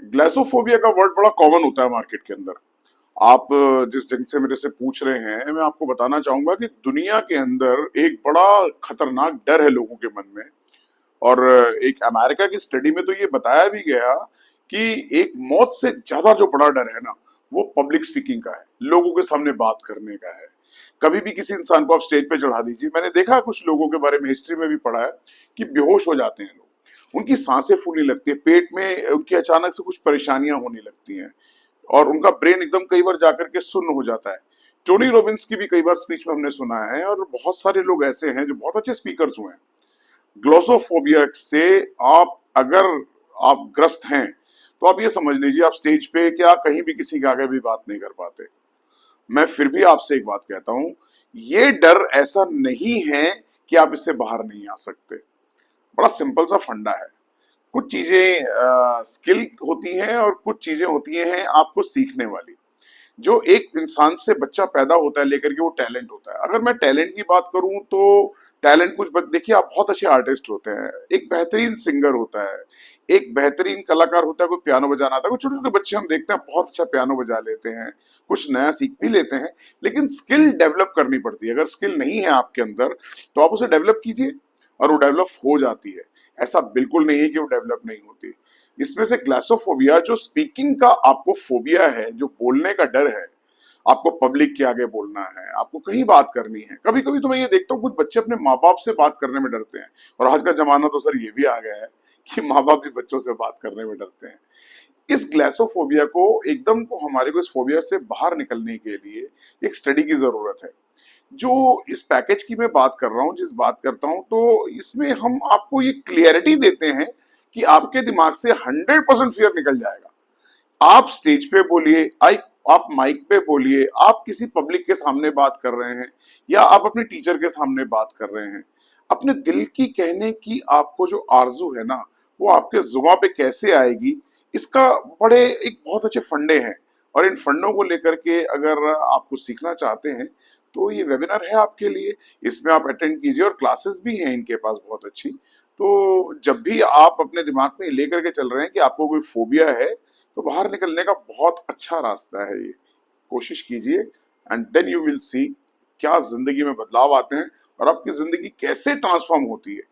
ग्लाइसोफोबिया का वर्ड बड़ा कॉमन होता है मार्केट के अंदर। आप जिस ढंग से मेरे से पूछ रहे हैं, मैं आपको बताना चाहूंगा कि दुनिया के अंदर एक बड़ा खतरनाक डर है लोगों के मन में। और एक अमेरिका की स्टडी में तो ये बताया भी गया कि एक मौत से ज्यादा जो बड़ा डर है ना, वो पब्लिक स्पीकिंग का है, लोगों के सामने बात करने का है। कभी भी किसी इंसान को आप स्टेज पे चढ़ा दीजिए, मैंने देखा कुछ लोगों के बारे में, हिस्ट्री में भी पढ़ा है कि बेहोश हो जाते हैं लोग, उनकी सांसें फूलने लगती है, पेट में उनकी अचानक से कुछ परेशानियां होने लगती हैं और उनका ब्रेन एकदम कई बार जाकर के सुन्न हो जाता है। टोनी रॉबिन्स की भी कई बार स्पीच में हमने सुना है, और बहुत सारे लोग ऐसे हैं जो बहुत अच्छे स्पीकर्स हुए हैं। ग्लोसोफोबिया से आप अगर आप ग्रस्त हैं, तो आप ये समझ लीजिए आप स्टेज पे क्या कहीं भी किसी के आगे भी बात नहीं कर पाते। मैं फिर भी आपसे एक बात कहता हूं, ये डर ऐसा नहीं है कि आप इससे बाहर नहीं आ सकते। बड़ा सिंपल सा फंडा है। कुछ चीजें स्किल होती हैं और कुछ चीजें होती हैं आपको सीखने वाली। जो एक इंसान से बच्चा पैदा होता है लेकर के, वो टैलेंट होता है। अगर मैं टैलेंट की बात करूं तो टैलेंट देखिए, आप बहुत अच्छे आर्टिस्ट होते हैं, एक बेहतरीन सिंगर होता है, एक बेहतरीन कलाकार होता है, कोई पियानो बजाना आता है, कुछ छोटे छोटे बच्चे हम देखते हैं बहुत अच्छा पियानो बजा लेते हैं, कुछ नया सीख भी लेते हैं। लेकिन स्किल डेवलप करनी पड़ती है। अगर स्किल नहीं है आपके अंदर, तो आप उसे डेवलप कीजिए और वो डेवलप हो जाती है। ऐसा बिल्कुल नहीं है कि वो डेवलप नहीं होती। इसमें से ग्लासोफोबिया, जो स्पीकिंग का आपको फोबिया है, जो बोलने का डर है, आपको पब्लिक के आगे बोलना है, आपको कहीं बात करनी है। कभी कभी तो मैं ये देखता हूँ कुछ बच्चे अपने माँ बाप से बात करने में डरते हैं, और आज का जमाना तो सर ये भी आ गया है कि माँ बाप भी बच्चों से बात करने में डरते हैं। इस ग्लासोफोबिया को एकदम को हमारे को इस फोबिया से बाहर निकलने के लिए एक स्टडी की जरूरत है। जो इस पैकेज की मैं बात कर रहा हूँ, जिस बात करता हूँ, तो इसमें हम आपको ये क्लियरिटी देते हैं कि आपके दिमाग से 100% फियर निकल जाएगा। आप स्टेज पे बोलिए, आई आप माइक पे बोलिए, आप किसी पब्लिक के सामने बात कर रहे हैं, या आप अपने टीचर के सामने बात कर रहे हैं, अपने दिल की कहने की आपको जो आरजू है ना, वो आपके जुबान पे कैसे आएगी, इसका बड़े एक बहुत अच्छे फंडे हैं। और इन फंडों को लेकर के अगर आप कुछ सीखना चाहते हैं, तो ये वेबिनार है आपके लिए। इसमें आप अटेंड कीजिए, और क्लासेस भी हैं इनके पास बहुत अच्छी। तो जब भी आप अपने दिमाग में लेकर के चल रहे हैं कि आपको कोई फोबिया है, तो बाहर निकलने का बहुत अच्छा रास्ता है ये। कोशिश कीजिए, and then you will see क्या जिंदगी में बदलाव आते हैं और आपकी जिंदगी कैसे ट्रांसफॉर्म होती है।